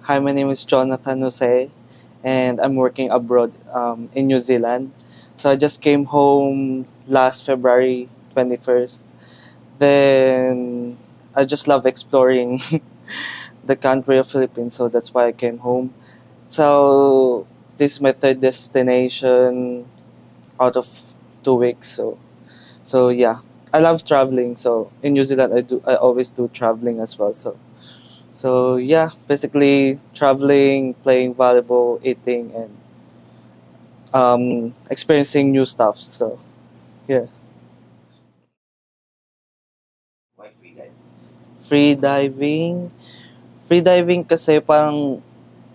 Hi, my name is Jonathan Jose, and I'm working abroad in New Zealand. So I just came home last February 21st. Then I just love exploring the country of Philippines, so that's why I came home. So this is my third destination out of 2 weeks. So yeah, I love traveling. So in New Zealand, I always do traveling as well. So yeah, basically traveling, playing volleyball, eating, and experiencing new stuff. So yeah, Why free dive? free diving. Free diving kasi parang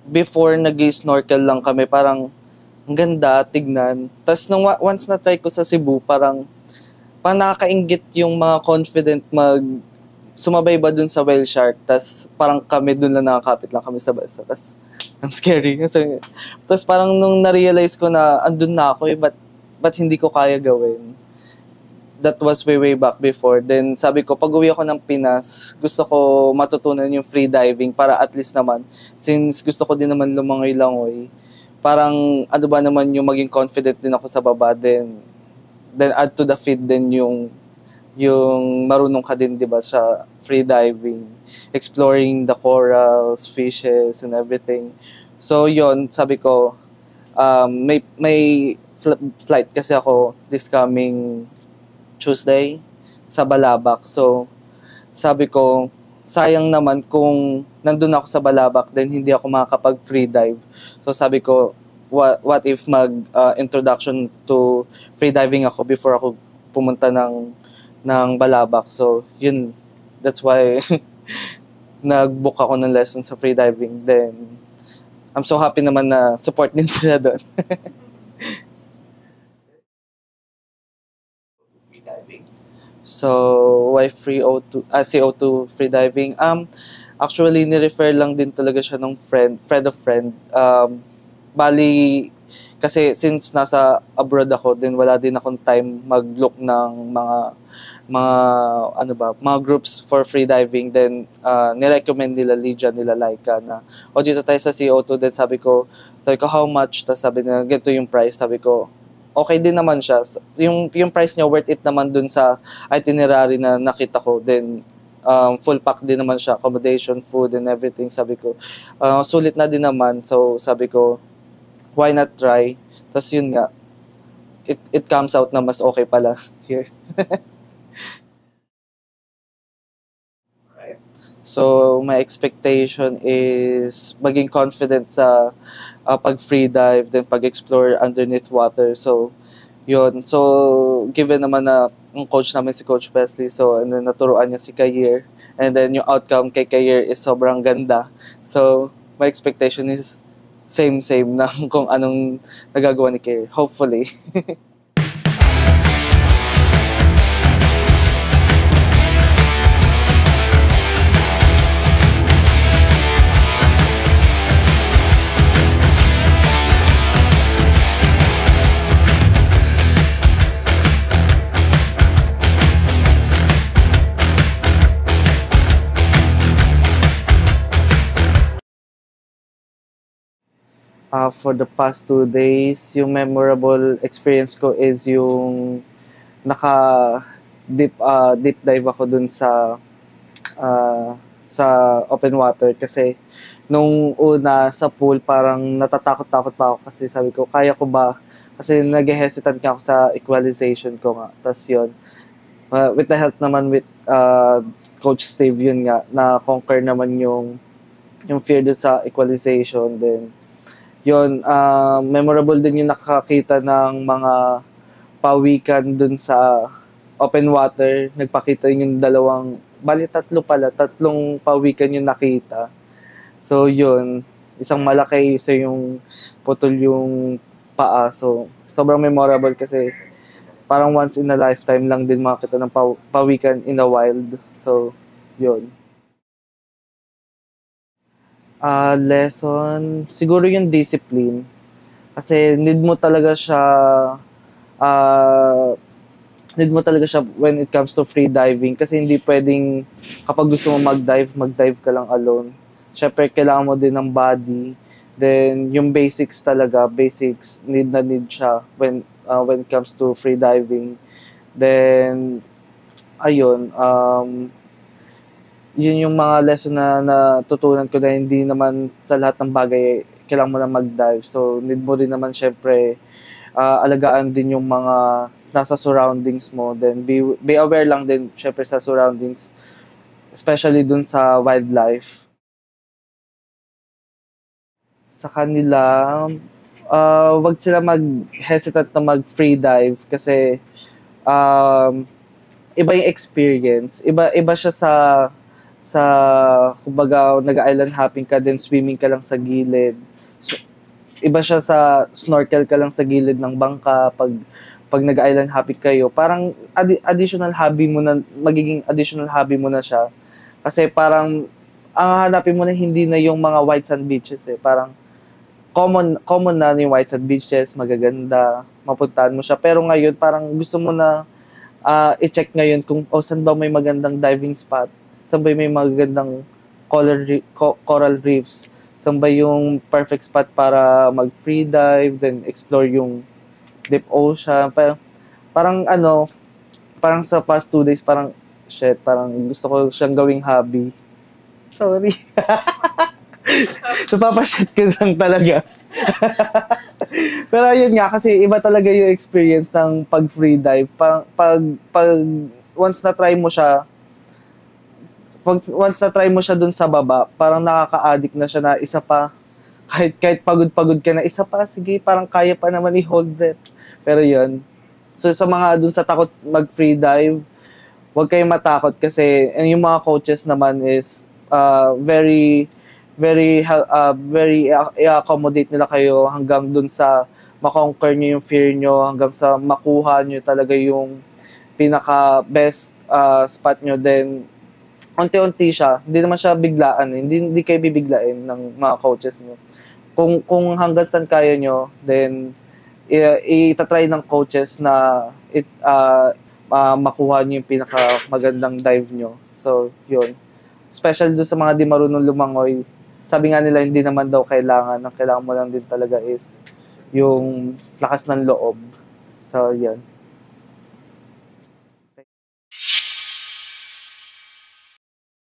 before nag-snorkel lang kami, parang ang ganda tignan. Tapos once na try ko sa Cebu, parang nakakainggit yung mga confident sumabay ba dun sa whale shark, tas parang kami dun lang nakakapit lang kami sa basa, tas ang scary. Tapos parang nung na-realize ko na andun na ako ba't hindi ko kaya gawin? That was way back before. Then sabi ko, pag uwi ako ng Pinas, gusto ko matutunan yung free diving para at least naman, since gusto ko din naman lumangoy-langoy, parang ano ba naman yung maging confident din ako sa baba, then add to the feed din yung marunong ka din, di ba, sa free diving, exploring the corals, fishes, and everything. So, yon sabi ko, may flight kasi ako this coming Tuesday sa Balabac. So, sabi ko, sayang naman kung nandun ako sa Balabac, then hindi ako makakapag-free dive. So, sabi ko, what if introduction to free diving ako before ako pumunta ng Balabac. So, yun. That's why nag-book ako ng lesson sa freediving. Then, I'm so happy naman na support din sila doon. Free diving? So, why CO2 freediving? Actually, ni-refer lang din talaga siya ng friend of friend. Bali, kasi since nasa abroad ako, then wala din akong time mag-look ng mga groups for free diving. Then ni-recommend nila Lydia, nila Laika na dito tayo sa CO2. Then sabi ko how much? Tapos sabi nila ganito yung price. Sabi ko okay din naman siya. Yung price niya worth it naman dun sa itinerary na nakita ko. Then full pack din naman siya, accommodation, food, and everything. Sabi ko sulit na din naman. So sabi ko why not try? Tapos yun nga, it comes out na mas okay pala here. Right? So, my expectation is maging confident sa pag-free dive, then pag-explore underneath water. So, yun. So, given naman na ang coach namin si Coach Wesley, so, and then naturuan niya si Kayer, and then yung outcome kay Kayer is sobrang ganda. So, my expectation is same na kung anong nagagawa ni Kayer. Hopefully. For the past 2 days, yung memorable experience ko is yung deep dive ako dun sa open water kasi nung una sa pool parang natatakot-takot pa ako kasi sabi ko kaya ko ba, kasi nag-hesitant ka ako sa equalization ko nga. Tapos yun, with the help naman with Coach Steve, yun nga, na-conquer naman yung fear dun sa equalization. Then yun, memorable din yung nakakita ng mga pawikan dun sa open water. Nagpakita yung tatlong pawikan yung nakita. So yun, isang malaki, isa yung putol yung paa. So sobrang memorable kasi parang once in a lifetime lang din makita ng pawikan in the wild. So yun. Lesson, siguro yung discipline. Kasi need mo talaga siya when it comes to free diving. Kasi hindi pwedeng kapag gusto mo mag-dive ka lang alone. syempre kailangan mo din ng body. Then yung basics, need na need siya when it comes to free diving. Then ayun, yun yung mga lesson na natutunan ko na hindi naman sa lahat ng bagay kailangan mo na mag-dive. So, need mo rin naman syempre alagaan din yung mga nasa surroundings mo. Then, be aware lang din syempre sa surroundings, especially dun sa wildlife. Sa kanila, wag sila mag-hesitate na mag-free dive kasi iba yung experience. Iba siya sa kumbaga nag-island hopping ka then swimming ka lang sa gilid. So, iba siya sa snorkel ka lang sa gilid ng bangka pag nag-island hopping kayo. Parang additional hobby mo na magiging additional hobby mo na siya. Kasi parang ang hanapin mo na hindi na yung mga white sand beaches eh. Parang common na yung white sand beaches, magaganda, mapuntahan mo siya. Pero ngayon parang gusto mo na i-check ngayon kung saan ba may magandang diving spot. Saan ba may magagandang coral reefs? Saan ba yung perfect spot para mag-free dive, then explore yung deep ocean? Parang sa past 2 days, parang gusto ko siyang gawing hobby. Sorry. So, papashit ko lang talaga. Pero yun nga, kasi iba talaga yung experience ng pag-free dive. Pag once na-try mo siya, dun sa baba, parang nakaka-addict na siya na isa pa. Kahit pagod-pagod ka na, isa pa, sige, parang kaya pa naman i-hold breath. Pero yun. So sa mga dun sa takot mag-free dive, huwag kayong matakot kasi yung mga coaches naman is very i-accommodate nila kayo hanggang dun sa makonquer nyo yung fear nyo, hanggang sa makuha nyo talaga yung pinaka-best spot nyo. Then, unti-unti siya. Hindi naman siya biglaan. Hindi kayo bibiglain ng mga coaches mo. Kung hanggang saan kaya nyo, then itatry ng coaches na makuha nyo yung pinaka-magandang dive nyo. So, yun. Especially doon sa mga di marunong lumangoy, sabi nga nila hindi naman daw kailangan. Ang kailangan mo lang din talaga is yung lakas ng loob. So, yan.